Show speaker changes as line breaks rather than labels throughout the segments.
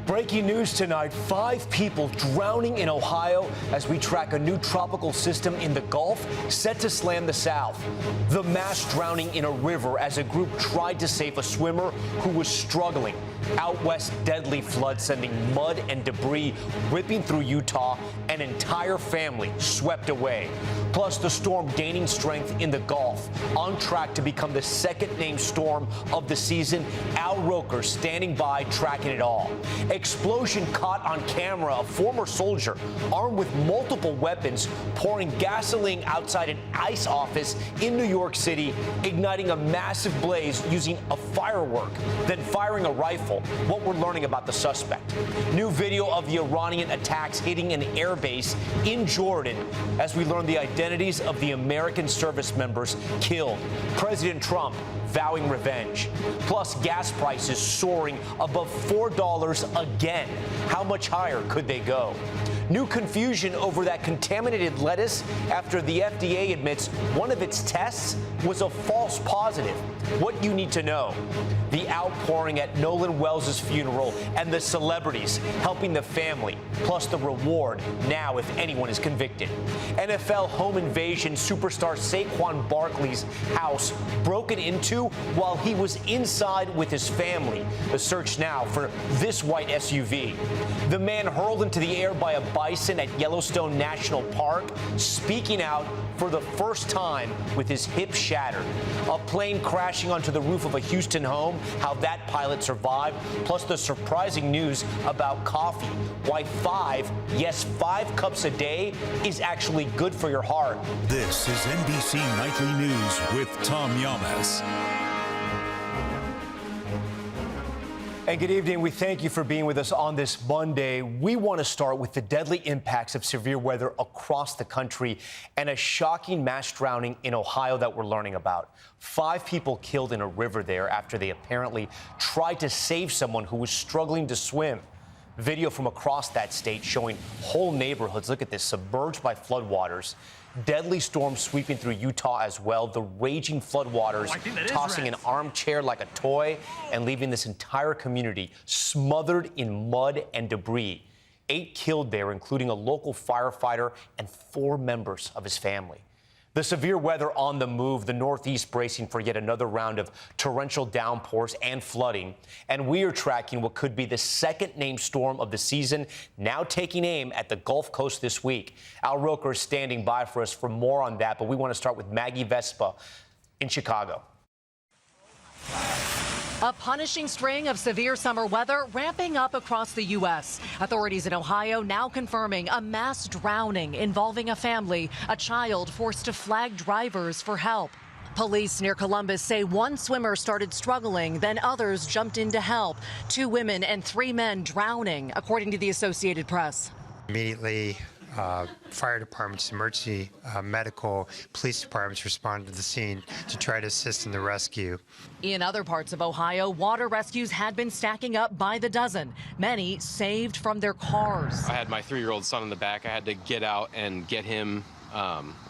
Breaking news tonight, 5 people drowning in Ohio as we track a new tropical system in the Gulf set to slam the South. The mass drowning in a river as a group tried to save a swimmer who was struggling. Out west, deadly flood sending mud and debris ripping through Utah. An entire family swept away. Plus, the storm gaining strength in the Gulf, on track to become the second named storm of the season. Al Roker standing by, tracking it all. Explosion caught on camera. A former soldier armed with multiple weapons pouring gasoline outside an ICE office in New York City, igniting a massive blaze using a firework, then firing a rifle. What we're learning about the suspect. New video of the Iranian attacks hitting an airbase in Jordan as we learn the identities of the American service members killed. President Trump vowing revenge. Plus, gas prices soaring above $4 again. How much higher could they go? New confusion over that contaminated lettuce after the FDA admits one of its tests was a false positive. What you need to know. The outpouring at Nolan Wells' funeral and the celebrities helping the family, plus the reward now if anyone is convicted. NFL home invasion superstar Saquon Barkley's house broken into while he was inside with his family. The search now for this white SUV. The man hurled into the air by a bison at Yellowstone National Park, speaking out for the first time with his hip shattered. A plane crashing onto the roof of a Houston home, how that pilot survived, plus the surprising news about coffee. Why 5 cups a day is actually good for your heart.
This is NBC Nightly News with Tom Llamas.
And good evening. We thank you for being with us on this Monday. We want to start with the deadly impacts of severe weather across the country and a shocking mass drowning in Ohio that we're learning about. 5 people killed in a river there after they apparently tried to save someone who was struggling to swim. Video from across that state showing whole neighborhoods, look at this, submerged by floodwaters. Deadly storm sweeping through Utah as well. The raging floodwaters tossing an armchair like a toy and leaving this entire community smothered in mud and debris. 8 killed there, including a local firefighter and 4 members of his family. The severe weather on the move, the Northeast bracing for yet another round of torrential downpours and flooding. And we are tracking what could be the second named storm of the season, now taking aim at the Gulf Coast this week. Al Roker is standing by for us for more on that, but we want to start with Maggie Vespa in Chicago.
A punishing string of severe summer weather ramping up across the U.S. Authorities in Ohio now confirming a mass drowning involving a family, a child forced to flag drivers for help. Police near Columbus say one swimmer started struggling, then others jumped in to help. 2 women and 3 men drowning, according to the Associated Press.
Immediately, fire departments, emergency medical, police departments responded to the scene to try to assist in the rescue.
In other parts of Ohio, water rescues had been stacking up by the dozen, many saved from their cars.
I had my 3-year-old son in the back. I had to get out and get him,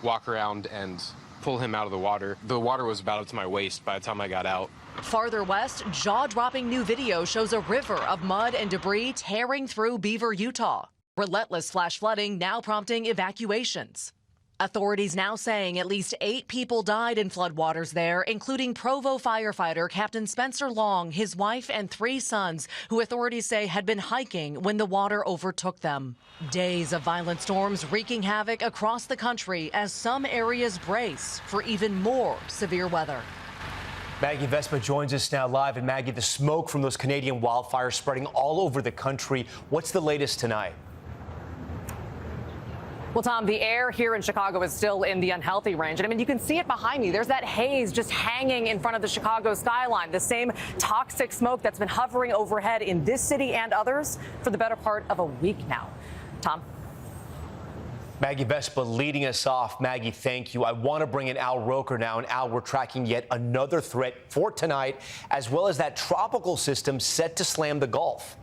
walk around and pull him out of the water. The water was about up to my waist by the time I got out.
Farther west, jaw-dropping new video shows a river of mud and debris tearing through Beaver, Utah. Relentless flash flooding now prompting evacuations. Authorities now saying at least 8 people died in floodwaters there, including Provo firefighter Captain Spencer Long, his wife, and 3 sons, who authorities say had been hiking when the water overtook them. Days of violent storms wreaking havoc across the country as some areas brace for even more severe weather.
Maggie Vespa joins us now live. And Maggie, the smoke from those Canadian wildfires spreading all over the country. What's the latest tonight?
Well, Tom, the air here in Chicago is still in the unhealthy range. And I mean, you can see it behind me. There's that haze just hanging in front of the Chicago skyline, the same toxic smoke that's been hovering overhead in this city and others for the better part of a week now. Tom?
Maggie Vespa leading us off. Maggie, thank you. I want to bring in Al Roker now. And Al, we're tracking yet another threat for tonight, as well as that tropical system set to slam the Gulf.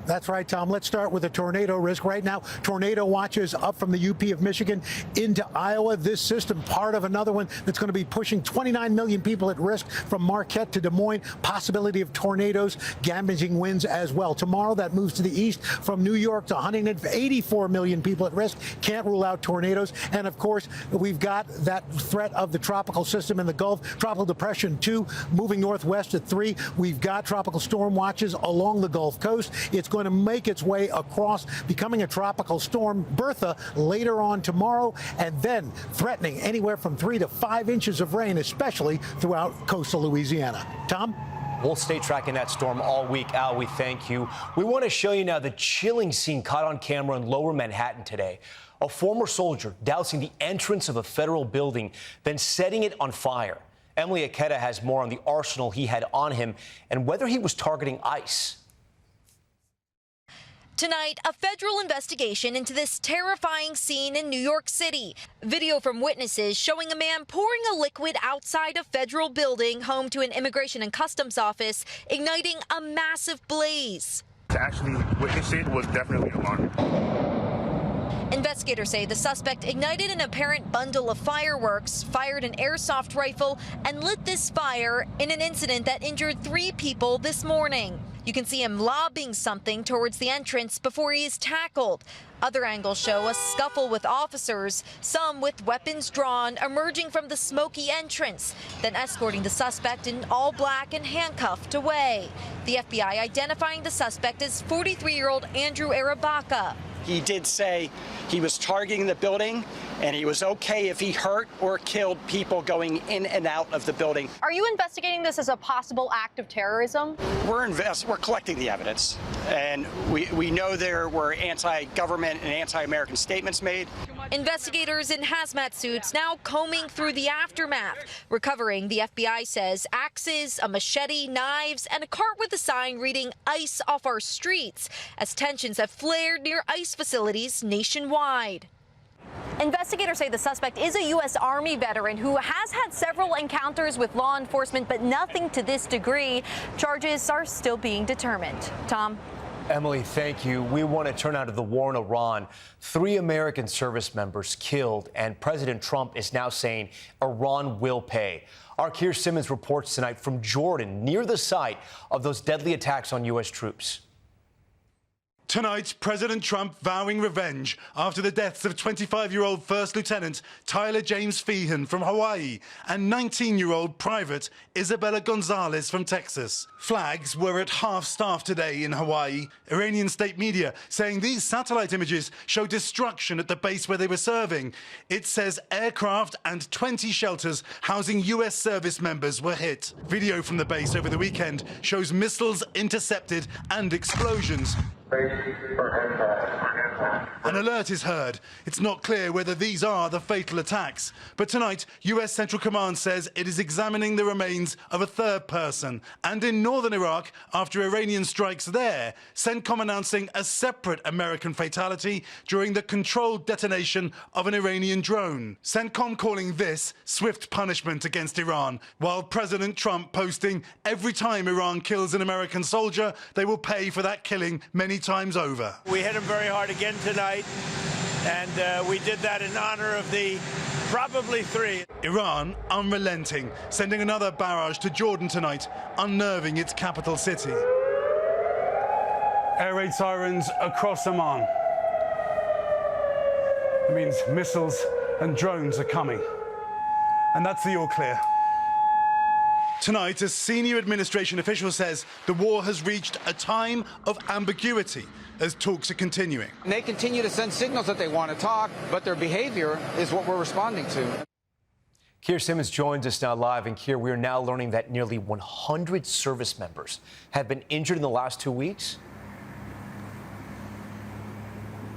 That's right, Tom. Let's start with the tornado risk. Right now, tornado watches up from the UP of Michigan into Iowa. This system, part of another one that's going to be pushing 29 million people at risk from Marquette to Des Moines. Possibility of tornadoes, damaging winds as well. Tomorrow, that moves to the east from New York to Huntington. 84 million people at risk. Can't rule out tornadoes. And, of course, we've got that threat of the tropical system in the Gulf. Tropical Depression 2 moving northwest at 3. We've got tropical storm watches along the Gulf Coast. It's going to make its way across, becoming a tropical storm, Bertha, later on tomorrow, and then threatening anywhere from 3 to 5 inches of rain, especially throughout coastal Louisiana. Tom?
We'll stay tracking that storm all week. Al, we thank you. We want to show you now the chilling scene caught on camera in lower Manhattan today. A former soldier dousing the entrance of a federal building, then setting it on fire. Emily Aketa has more on the arsenal he had on him and whether he was targeting ICE.
Tonight, a federal investigation into this terrifying scene in New York City. Video from witnesses showing a man pouring a liquid outside a federal building home to an Immigration and Customs office, igniting a massive blaze.
To actually witness it was definitely alarming.
Investigators say the suspect ignited an apparent bundle of fireworks, fired an airsoft rifle, and lit this fire in an incident that injured 3 people this morning. You can see him lobbing something towards the entrance before he is tackled. Other angles show a scuffle with officers, some with weapons drawn, emerging from the smoky entrance, then escorting the suspect in all black and handcuffed away. The FBI identifying the suspect as 43-year-old Andrew Arabaka.
He did say he was targeting the building and he was okay if he hurt or killed people going in and out of the building.
Are you investigating this as a possible act of terrorism?
We're collecting the evidence, and we know there were anti-government and anti-American statements made.
Investigators in hazmat suits now combing through the aftermath, recovering, the FBI says, axes, a machete, knives, and a cart with a sign reading "ICE off our streets," as tensions have flared near ICE facilities nationwide.
Investigators say the suspect is a U.S. Army veteran who has had several encounters with law enforcement, but nothing to this degree. Charges are still being determined. Tom?
Emily, thank you. We want to turn now to the war in Iran. 3 American service members killed, and President Trump is now saying Iran will pay. Our Keir Simmons reports tonight from Jordan, near the site of those deadly attacks on U.S. troops.
Tonight, President Trump vowing revenge after the deaths of 25-year-old First Lieutenant Tyler James Feehan from Hawaii and 19-year-old Private Isabella Gonzales from Texas. Flags were at half-staff today in Hawaii. Iranian state media saying these satellite images show destruction at the base where they were serving. It says aircraft and 20 shelters housing U.S. service members were hit. Video from the base over the weekend shows missiles intercepted and explosions. An alert is heard. It's not clear whether these are the fatal attacks. But tonight, U.S. Central Command says it is examining the remains of a 3rd person. And in northern Iraq, after Iranian strikes there, CENTCOM announcing a separate American fatality during the controlled detonation of an Iranian drone. CENTCOM calling this swift punishment against Iran, while President Trump posting, every time Iran kills an American soldier, they will pay for that killing many times over.
We hit him very hard again tonight, and we did that in honor of the probably 3.
Iran unrelenting, sending another barrage to Jordan tonight, unnerving its capital city.
Air raid sirens across Oman. It means missiles and drones are coming. And that's the all clear.
Tonight, a senior administration official says the war has reached a time of ambiguity as talks are continuing.
And they continue to send signals that they want to talk, but their behavior is what we're responding to.
Keir Simmons joins us now live. And Keir, we are now learning that nearly 100 service members have been injured in the last 2 weeks.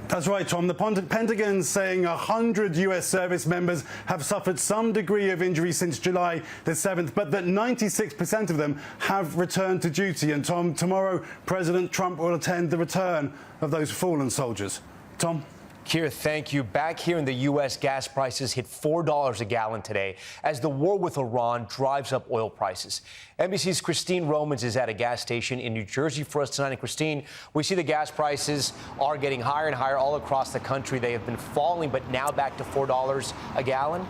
That's right, Tom. The Pentagon's saying 100 U.S. service members have suffered some degree of injury since July the 7th, but that 96% of them have returned to duty. And, Tom, tomorrow President Trump will attend the return of those fallen soldiers. Tom?
Keir, thank you. Back here in the U.S., gas prices hit $4 a gallon today as the war with Iran drives up oil prices. NBC's Christine Romans is at a gas station in New Jersey for us tonight. And Christine, we see the gas prices are getting higher and higher all across the country. They have been falling, but now back to $4 a gallon.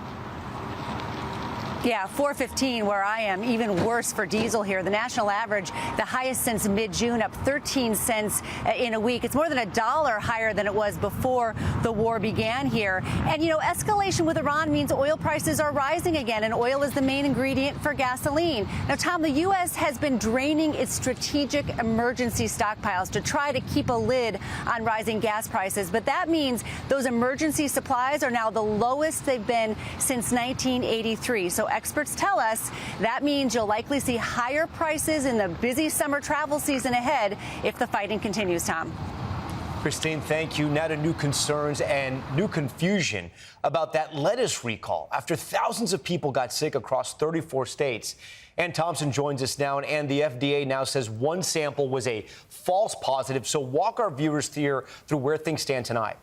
Yeah, $4.15 where I am, even worse for diesel here. The national average, the highest since mid-June, up 13 cents in a week. It's more than $1 higher than it was before the war began here. And, you know, escalation with Iran means oil prices are rising again, and oil is the main ingredient for gasoline. Now, Tom, the U.S. has been draining its strategic emergency stockpiles to try to keep a lid on rising gas prices. But that means those emergency supplies are now the lowest they've been since 1983. So experts tell us that means you'll likely see higher prices in the busy summer travel season ahead if the fighting continues, Tom.
Christine, thank you. Now to new concerns and new confusion about that lettuce recall after thousands of people got sick across 34 states. Ann Thompson joins us now, and the FDA now says one sample was a false positive. So walk our viewers through where things stand tonight.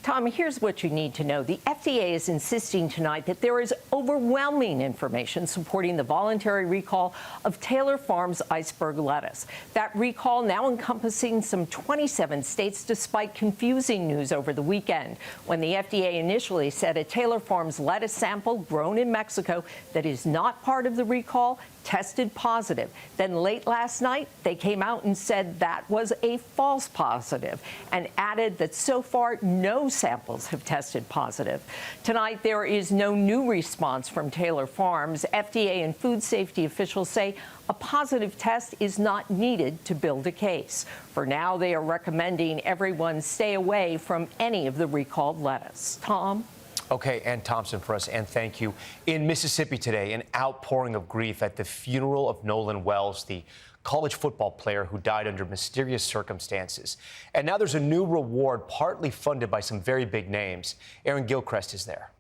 Tom, here's what you need to know. The FDA is insisting tonight that there is overwhelming information supporting the voluntary recall of Taylor Farms iceberg lettuce. That recall now encompassing some 27 states, despite confusing news over the weekend when the FDA initially said a Taylor Farms lettuce sample grown in Mexico that is not part of the recall tested positive. Then late last night, they came out and said that was a false positive and added that so far no samples have tested positive. Tonight, there is no new response from Taylor Farms. FDA and food safety officials say a positive test is not needed to build a case. For now, they are recommending everyone stay away from any of the recalled lettuce. Tom?
Okay, Ann Thompson for us, and thank you. In Mississippi today, an outpouring of grief at the funeral of Nolan Wells, the college football player who died under mysterious circumstances. And now there's a new reward partly funded by some very big names. Aaron Gilchrist is there.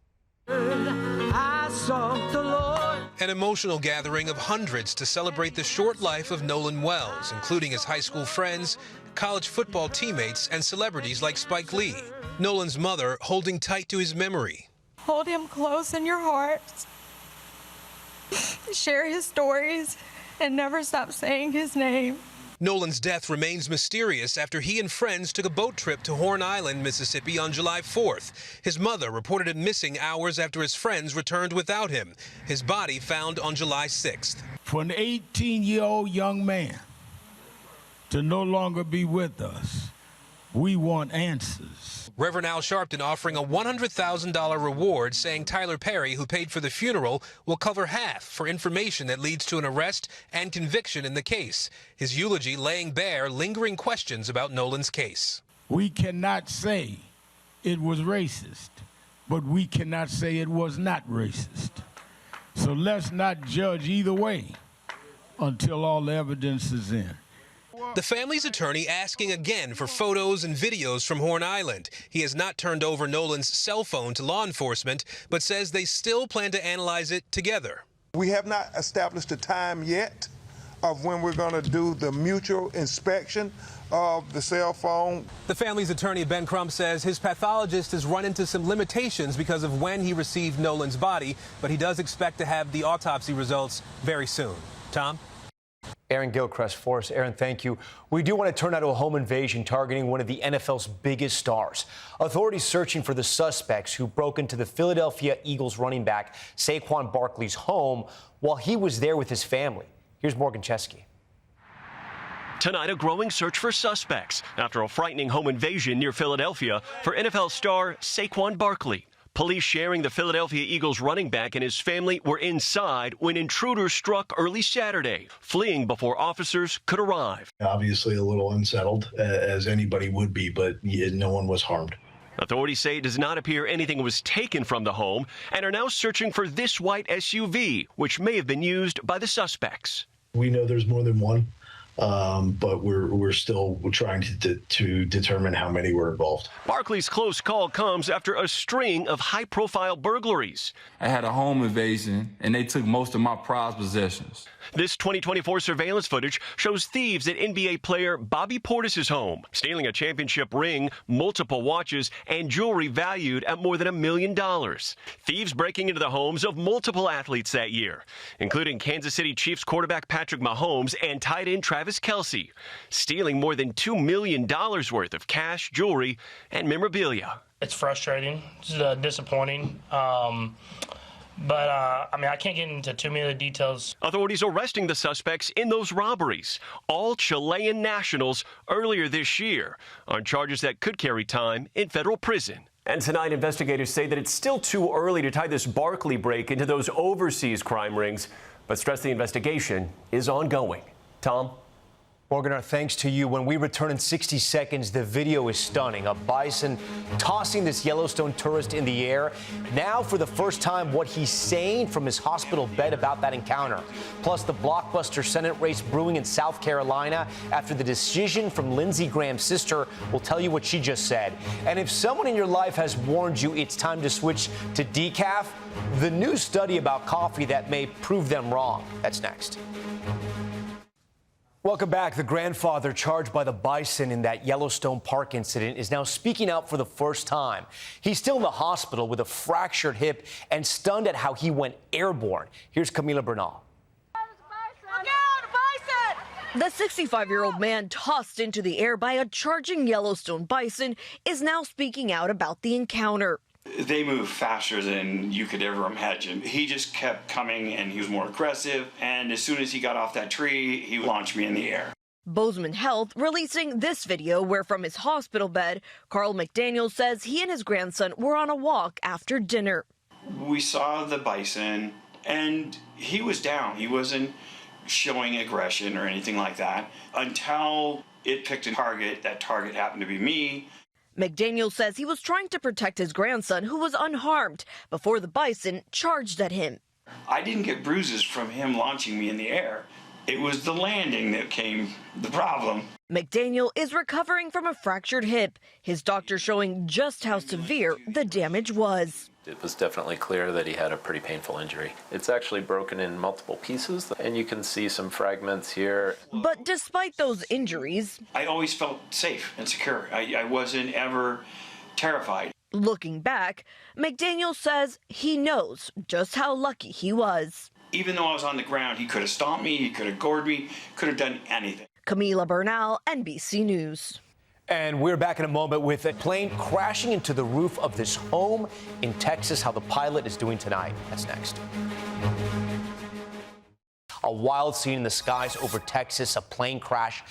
I sought the Lord.
An emotional gathering of hundreds to celebrate the short life of Nolan Wells, including his high school friends, college football teammates, and celebrities like Spike Lee. Nolan's mother holding tight to his memory.
Hold him close in your hearts. Share his stories and never stop saying his name.
Nolan's death remains mysterious after he and friends took a boat trip to Horn Island, Mississippi on July 4th. His mother reported him missing hours after his friends returned without him. His body found on July 6th.
For an 18-year-old young man to no longer be with us, we want answers.
Reverend Al Sharpton offering a $100,000 reward, saying Tyler Perry, who paid for the funeral, will cover half for information that leads to an arrest and conviction in the case. His eulogy laying bare lingering questions about Nolan's case.
We cannot say it was racist, but we cannot say it was not racist. So let's not judge either way until all the evidence is in.
The family's attorney asking again for photos and videos from Horn Island. He has not turned over Nolan's cell phone to law enforcement, but says they still plan to analyze it together.
We have not established a time yet of when we're going to do the mutual inspection of the cell phone.
The family's attorney, Ben Crump, says his pathologist has run into some limitations because of when he received Nolan's body, but he does expect to have the autopsy results very soon. Tom?
Aaron Gilchrist for us. Aaron, thank you. We do want to turn now to a home invasion targeting one of the NFL's biggest stars. Authorities searching for the suspects who broke into the Philadelphia Eagles running back Saquon Barkley's home while he was there with his family. Here's Morgan Chesky.
Tonight, a growing search for suspects after a frightening home invasion near Philadelphia for NFL star Saquon Barkley. Police sharing the Philadelphia Eagles running back and his family were inside when intruders struck early Saturday, fleeing before officers could arrive.
Obviously a little unsettled, as anybody would be, but no one was harmed.
Authorities say it does not appear anything was taken from the home and are now searching for this white SUV, which may have been used by the suspects.
We know there's more than one. but we're still trying to determine how many were involved.
Barkley's close call comes after a string of high-profile burglaries.
I had a home invasion, and they took most of my prized possessions.
This 2024 surveillance footage shows thieves at NBA player Bobby Portis's home, stealing a championship ring, multiple watches, and jewelry valued at more than $1 million. Thieves breaking into the homes of multiple athletes that year, including Kansas City Chiefs quarterback Patrick Mahomes and tight end Travis Kelce, stealing more than $2 million worth of cash, jewelry, and memorabilia.
It's frustrating. It's disappointing. But I can't get into too many of the details.
Authorities arresting the suspects in those robberies, all Chilean nationals, earlier this year, on charges that could carry time in federal prison.
And tonight, investigators say that it's still too early to tie this Barkley break into those overseas crime rings, but stress the investigation is ongoing. Tom?
Morgan, our thanks to you. When we return in 60 seconds, the video is stunning. A bison tossing this Yellowstone tourist in the air. Now, for the first time, what he's saying from his hospital bed about that encounter. Plus, the blockbuster Senate race brewing in South Carolina after the decision from Lindsey Graham's sister. We'll tell you what she just said. And if someone in your life has warned you it's time to switch to decaf, the new study about coffee that may prove them wrong. That's next. Welcome back. The grandfather charged by the bison in that Yellowstone Park incident is now speaking out for the first time. He's still in the hospital with a fractured hip and stunned at how he went airborne. Here's Camila Bernal.
The 65-year-old man tossed into the air by a charging Yellowstone bison is now speaking out about the encounter.
They move faster than you could ever imagine. He just kept coming and he was more aggressive. And as soon as he got off that tree, he launched me in the air.
Bozeman Health releasing this video where from his hospital bed, Carl McDaniel says he and his grandson were on a walk after dinner.
We saw the bison and he was down. He wasn't showing aggression or anything like that until it picked a target. That target happened to be me.
McDaniel says he was trying to protect his grandson, who was unharmed, before the bison charged at him.
I didn't get bruises from him launching me in the air. It was the landing that came the problem.
McDaniel is recovering from a fractured hip, his doctor showing just how severe the damage was.
It was definitely clear that he had a pretty painful injury. It's actually broken in multiple pieces, and you can see some fragments here.
But despite those injuries,
I always felt safe and secure. I wasn't ever terrified.
Looking back, McDaniel says he knows just how lucky he was.
Even though I was on the ground, he could have stomped me, he could have gored me, could have done anything.
Camila Bernal, NBC News.
And we're back in a moment with a plane crashing into the roof of this home in Texas. How the pilot is doing tonight. That's next. A wild scene in the skies over Texas, a plane crash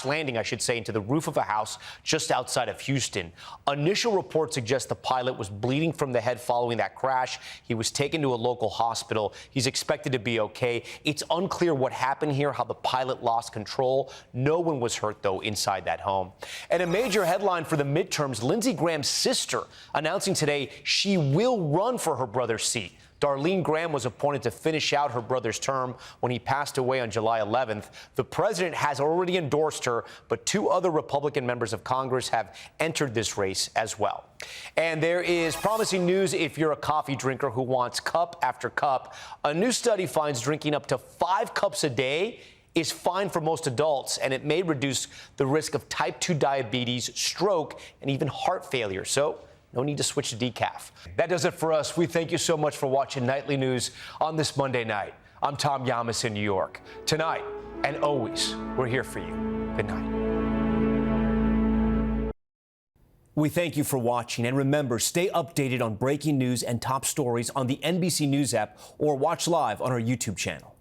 landing, I should say, into the roof of a house just outside of Houston. Initial reports suggest the pilot was bleeding from the head following that crash. He was taken to a local hospital. He's expected to be okay. It's unclear what happened here, how the pilot lost control. No one was hurt, though, inside that home. And a major headline for the midterms, Lindsey Graham's sister announcing today she will run for her brother's seat. Darlene Graham was appointed to finish out her brother's term when he passed away on July 11th. The president has already endorsed her, but two other Republican members of Congress have entered this race as well. And there is promising news if you're a coffee drinker who wants cup after cup. A new study finds drinking up to 5 cups a day is fine for most adults, and it may reduce the risk of type 2 diabetes, stroke, and even heart failure. So no need to switch to decaf. That does it for us. We thank you so much for watching Nightly News on this Monday night. I'm Tom Llamas in New York. Tonight and always, we're here for you. Good night. We thank you for watching. And remember, stay updated on breaking news and top stories on the NBC News app or watch live on our YouTube channel.